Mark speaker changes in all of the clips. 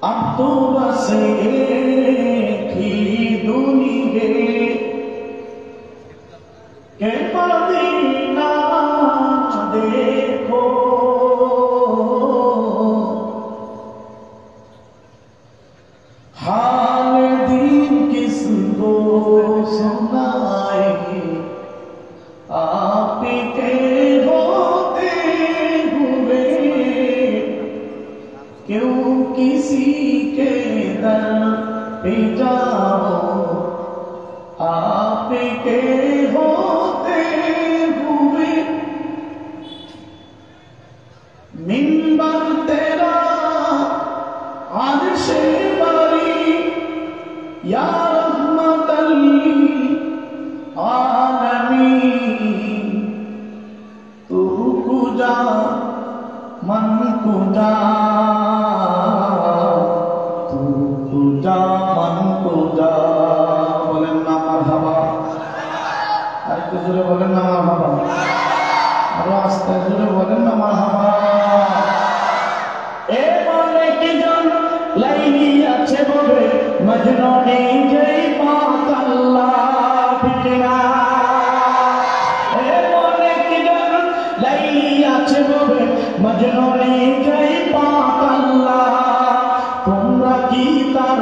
Speaker 1: अब तो बस एक ही दुनिया के मदीना देखो, हाल दिन किसको सुनाए, आपके होते हुए क्यों किसी के दर पे जाओ, आपके होते हुए मिंबर तेरा अर्शे बरी या रहमतल आलमीन, तू कुजा मन कुजा, तू कुजा मन कुजा। बोलें ना मरहबा, আরেকটু জোরে বলেন না মারহাবা, আরো আস্তে জোরে বলেন না মারহাবা। এ মনে কি জন লাইনি আছে বলে মজনু নেই যেই পাক আল্লাহ বিনা, এ মনে কি জন লাইনি আছে বলে মজনু নেই যেই পাক আল্লাহ। তোমরা কি তার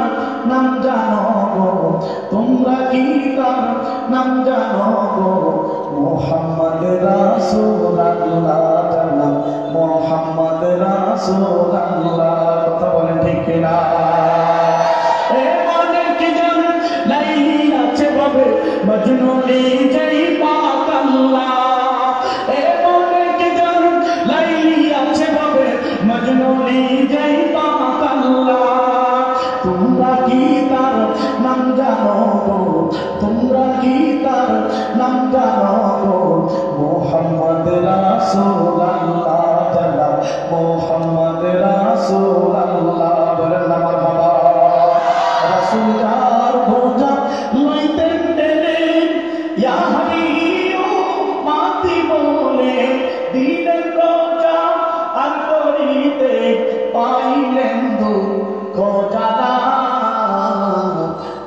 Speaker 1: নাম জানো গো, তোমরা কি তার নাম জানো গো, মুহাম্মদ রাসূলুল্লাহ জানাব, মুহাম্মদ রাসূলুল্লাহ। কথা বলেন ঠিক কিনা? এ মনে কি জন লাইনি আছে বলে মজনু নেই যেই পাক আল্লাহ, এ মনে কি জন লাইনি আছে বলে মজনু নেই যেই পাক আল্লাহ। তোমরা কি তার নাম জানো গো, তোমরা কি তার নাম জানো গো, মুহাম্মদ রাসূলুল্লাহ জানাব, মুহাম্মদ রাসূলুল্লাহ। বলেন না মারহাবা। রাসূল যার ভোজা লইতেন টেনে, ইয়া হাবিয়ু মাতি বলে দিলেন রোজা, আর করিতে পাইলেন দুঃখ জ্বালা।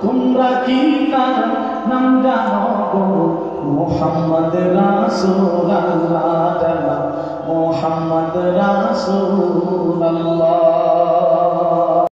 Speaker 1: তোমরা কি তার নাম জানো গো, মুহাম্মদ রাসূলুল্লাহ জানাব, মুহাম্মদ রাসূলুল্লাহ।